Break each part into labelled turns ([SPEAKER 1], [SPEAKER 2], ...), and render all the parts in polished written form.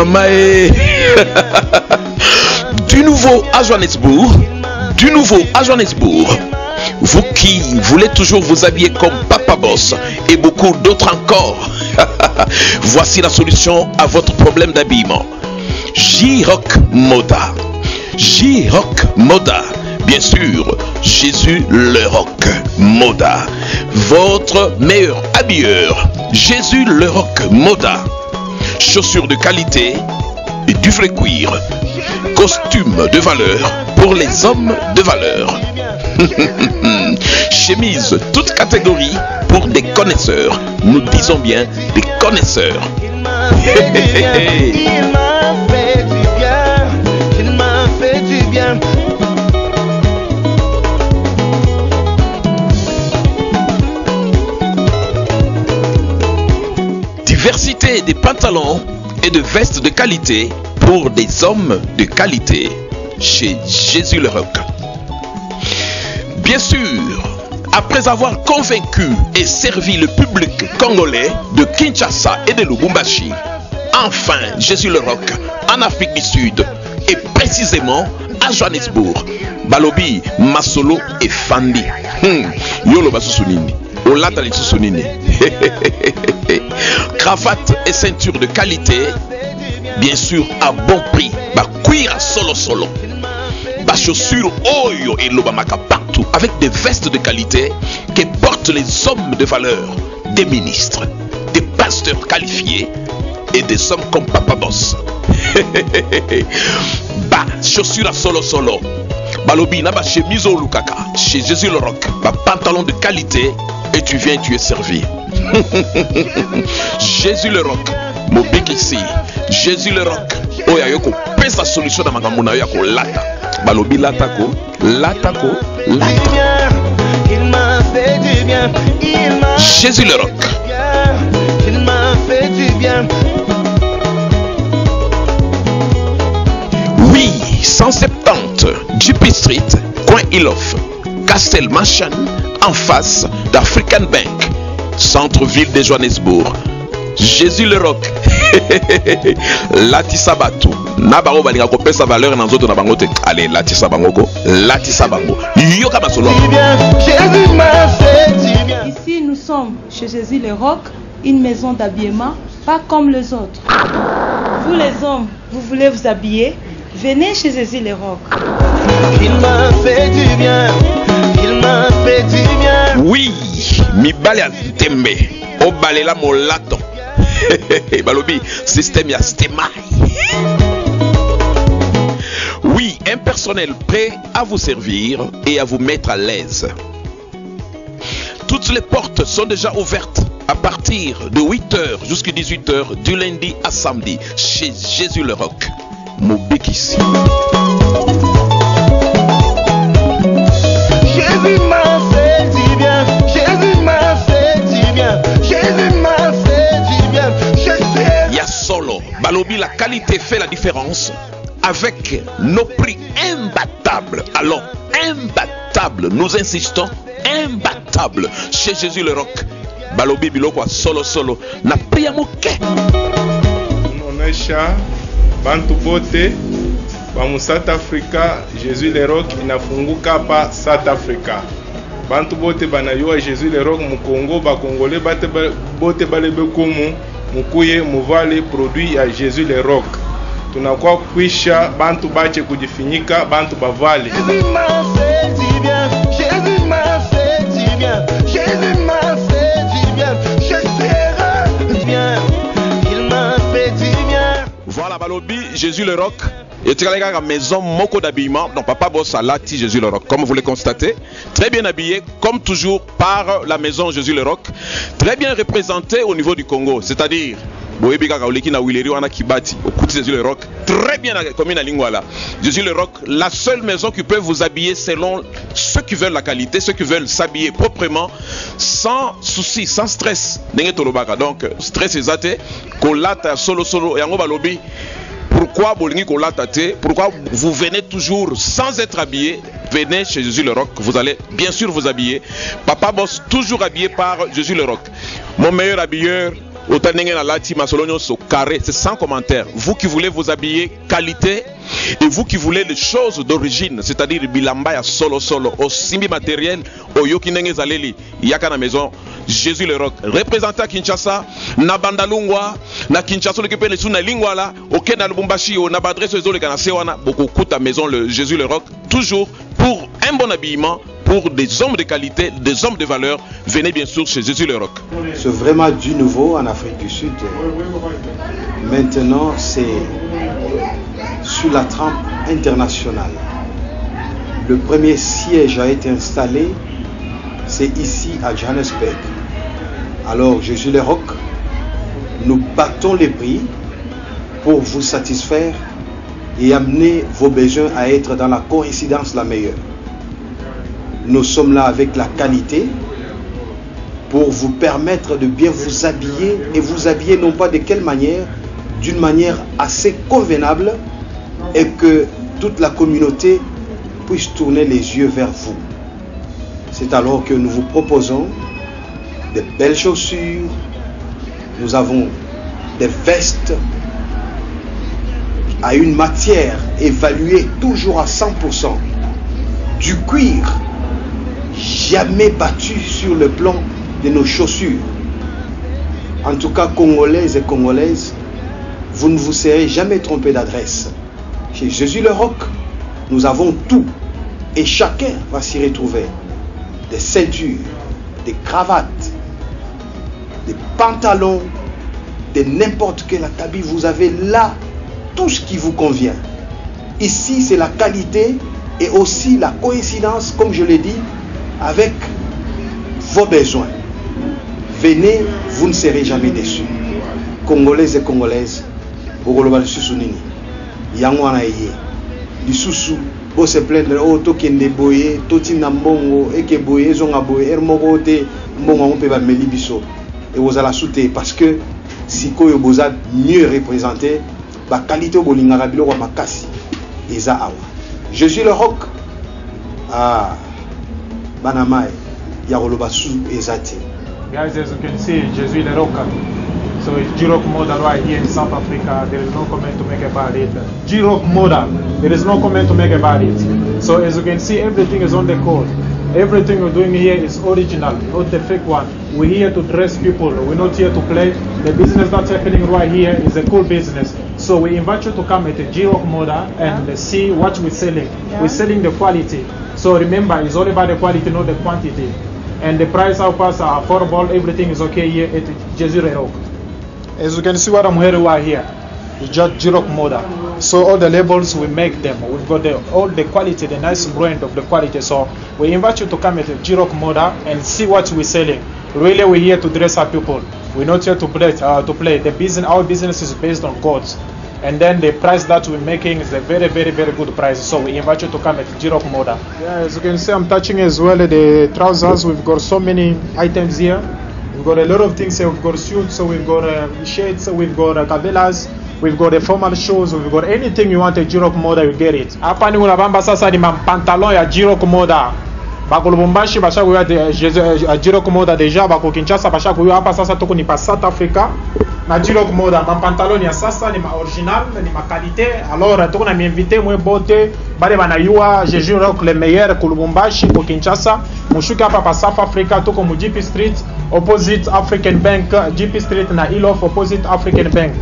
[SPEAKER 1] maman est du nouveau à Johannesburg. Du nouveau à Johannesburg. Vous qui voulez toujours vous habiller comme Papa Boss et beaucoup d'autres encore. Voici la solution à votre problème d'habillement. J-Rock Moda. J-Rock Moda. Bien sûr, Jésus le Rock Moda. Votre meilleur habilleur. Jésus le Rock Moda. Chaussures de qualité et du vrai cuir. Costume de valeur pour les hommes de valeur. Chemise toute catégorie pour des connaisseurs. Nous disons bien des connaisseurs.
[SPEAKER 2] Il m'a fait du bien. Il m'a fait du bien.
[SPEAKER 1] Diversité des pantalons et de vestes de qualité pour des hommes de qualité chez Jésus le Rock. Bien sûr, après avoir convaincu et servi le public congolais de Kinshasa et de Lubumbashi, enfin Jésus le Rock en Afrique du Sud et précisément à Johannesburg. Balobi, Masolo et Fandi. Yolo Basusunini. Olata les Susunini. Cravate et ceinture de qualité, bien sûr à bon prix. Ba cuir solo. Ba chaussures oyo et lobamaka partout avec des vestes de qualité que portent les hommes de valeur, des ministres, des pasteurs qualifiés et des hommes comme Papa Boss. Ba chaussures à solo. Balobi na ba chemise au lukaka chez Jésus le Rock. Ba pantalon de qualité et tu viens, tu es servi. Jésus le Rock, Mobik ici. Jésus le Rock. Oya yoko pesa solution na makambo na yako lata. Balobi latako.
[SPEAKER 2] Il m'a fait du bien.
[SPEAKER 1] Jésus le Rock.
[SPEAKER 2] Il m'a fait du bien.
[SPEAKER 1] Oui, 170 JP Street, coin Ilof, Castel Machan, en face d'African Bank, centre-ville de Johannesburg. Jésus le Rock. Latisa batu. Nabaro balinga ko pesa valeur na nzoto na bango te. Allez, latisa bango ko. Latisa bango. Yoka basolo.
[SPEAKER 2] Jésus m'a fait du bien.
[SPEAKER 3] Ici, nous sommes chez Jésus le Rock, une maison d'habillement, pas comme les autres. Vous les hommes, vous voulez vous habiller, venez chez Jésus le Rock.
[SPEAKER 2] Il m'a fait du bien. Il m'a fait du bien.
[SPEAKER 1] Oui, mi bale tembe. O balela molato. Balobi, système ya stemai. Oui, un personnel prêt à vous servir et à vous mettre à l'aise. Toutes les portes sont déjà ouvertes à partir de 8h jusqu'à 18h du lundi à samedi chez Jésus le Rock. Mobekisi.
[SPEAKER 2] Jésus m'a fait du bien. Jésus m'a fait du bien. Jésus m'a fait du bien.
[SPEAKER 1] Ya solo. Balobi, la qualité fait la différence avec nos prix imbattables. Alors, imbattables. Nous insistons, imbattables chez Jésus le Rock. Balobi biloko solo. Na priya moke.
[SPEAKER 4] Onesha bantu bote ba mu South Africa. Jésus le Rock inafunguka pa South Africa. Bantu bote banayua Jésus le Rock mu Congo, ba Congolais bote balebe komu mukuye muvale produit ya Jésus le Rock. Tunakuwa kwisha bantu bache kujifinyika bantu bavale.
[SPEAKER 2] Jésus m'a fait du bien. Jésus m'a fait du bien. Jésus m'a fait du bien. Je serai bien. Il m'a fait du bien.
[SPEAKER 1] Voilà Balobi, Jésus le Rock. Et tu as la maison moko d'habillement. Donc Papa Boss a lati Jésus le Rock. Comme vous le constatez, très bien habillé, comme toujours par la maison Jésus le Rock. Très bien représenté au niveau du Congo. C'est-à-dire, Jésus le Rock. Très bien comme une lingwala. Jésus le Rock, la seule maison qui peut vous habiller selon ceux qui veulent la qualité, ceux qui veulent s'habiller proprement, sans souci, sans stress. Donc, stress est athée, kolata solo et en balobi. Pourquoi vous venez toujours sans être habillé? Venez chez Jésus le Rock, vous allez bien sûr vous habiller. Papa Boss toujours habillé par Jésus le Rock. Mon meilleur habilleur, carré, c'est sans commentaire. Vous qui voulez vous habiller qualité et vous qui voulez les choses d'origine, c'est-à-dire bilamba ya solo au simbi matériel, au yoki nenge zaleli, yaka na maison, Jésus le Rock. Représentant Kinshasa, na bandalungwa, na Kinshasa le kepele suna lingwa la, ok na Lubumbashi, na badresse zo le kanase wana, beaucoup coûte à maison le Jésus le Rock, toujours pour un bon habillement. Pour des hommes de qualité, des hommes de valeur, venez bien sûr chez Jésus le Rock.
[SPEAKER 5] C'est vraiment du nouveau en Afrique du Sud. Maintenant, c'est sur la trempe internationale. Le premier siège a été installé, c'est ici à Johannesburg. Alors, Jésus le Rock, nous battons les prix pour vous satisfaire et amener vos besoins à être dans la coïncidence la meilleure. Nous sommes là avec la qualité pour vous permettre de bien vous habiller et vous habiller non pas de quelle manière, d'une manière assez convenable et que toute la communauté puisse tourner les yeux vers vous. C'est alors que nous vous proposons de belles chaussures, nous avons des vestes à une matière évaluée toujours à 100%, du cuir jamais battu sur le plan de nos chaussures. En tout cas, Congolaises et Congolaises, vous ne vous serez jamais trompé d'adresse. Chez Jésus le Rock, nous avons tout et chacun va s'y retrouver. Des ceintures, des cravates, des pantalons, de n'importe quel atabi, vous avez là tout ce qui vous convient. Ici, c'est la qualité et aussi la coïncidence, comme je l'ai dit, avec vos besoins. Venez, vous ne serez jamais déçus. Congolais et Congolaises, Bogoloba lisusu nini. Yango wana eye. Lisusu, bo se plaindre o to kende boye, to tina mbongo eke boye zonga boye ermoko te mbongo on peut ba meli biso. Et vous allez soutenir parce que si koyo boza mieux représenté, ba qualité bolingaka biloko makasi eza awa. Jésus le Rock. Ah. Banamai, Yarolobasu Ezati.
[SPEAKER 6] Guys, as you can see, Jesus le Rock. So it's G-Rock model right here in South Africa. There is no comment to make about it. G-Rock model, there is no comment to make about it. So as you can see, everything is on the code. Everything we're doing here is original, not the fake one. We're here to dress people. We're not here to play. The business that's happening right here is a cool business. So we invite you to come at the G-Rock model and see what we're selling. We're selling the quality. So remember, it's all about the quality, not the quantity. And the price of us are affordable. Everything is okay here at Jesus le Rock. As you can see what I'm wearing right here, it's just G-Rock model. So all the labels, we make them. We've got all the quality, the nice brand of the quality. So we invite you to come at the G-Rock model and see what we're selling. Really, we're here to dress up people. We're not here to play. The business, our business is based on codes. And then the price that we're making is a very, very, very good price. So we invite you to come at G-Rock model. Yeah, as you can see, I'm touching as well the trousers. We've got so many items here. We've got a lot of things here. We've got suits, so we've got shades, so we've got cabelas, we've got the formal shoes, we've got anything you want a G-Rock model, you get it. Hapa ni unabamba sasa ni pantalon ya G-Rock model. Bako Lubumbashi basha kuya G-Rock model deja, bako Kinshasa basha kuya hapa sasa tuko ni pa South Africa. Na G-Rock model, ma pantalon ya sasa ni ma original, ni ma qualité. Alors tuko na m'inviter moi bote, bale banayua G-Rock le meilleur ku Lubumbashi ku Kinshasa. Mushuka hapa pa South Africa tuko mu GP Street opposite African Bank, GP Street na Ilof opposite African Bank.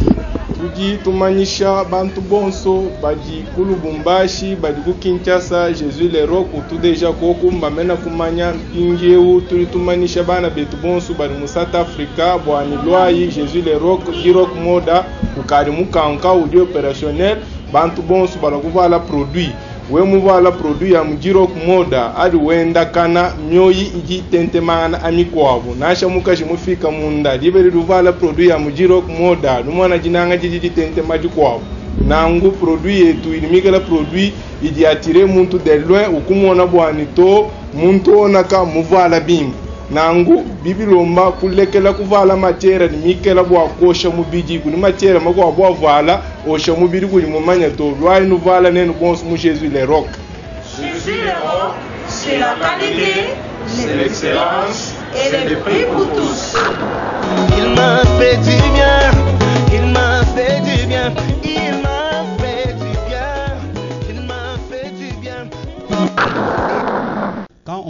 [SPEAKER 4] Tuji tumanyisha bantu bonso badi ku Lubumbashi badi ku Kinshasa Jesus le Rock tu deja koko mbamena kumanya mpingeu tuli tumanyisha bana betu bonso badi mu South Africa bwani lwai Jesus le Rock G-Rock moda ukari mukanka udi opérationnel bantu bonso bala kuvala produit we muvala produit ya G-Rock moda adi wenda kana myoyi iji tentemana amikwabo nasha mukashi mufika munda liberi duvala produit ya G-Rock moda numwana jinanga jiji tentema jikwabo nangu produit yetu ilimikala produit idi atire muntu de loin ukumona bwani to muntu onaka muvala bimbi nangu bibilomba kulekela kuvala matiera nimikela bwa kosha mubiji kuni matiera mako bwa vala osha mubiri kuli mumanya to lwai nu vala nenu bonso mu Jesus le Rock.
[SPEAKER 7] Jésus le Rock, c'est la qualité, c'est l'excellence et le prix pour tous.
[SPEAKER 2] il m'a fait du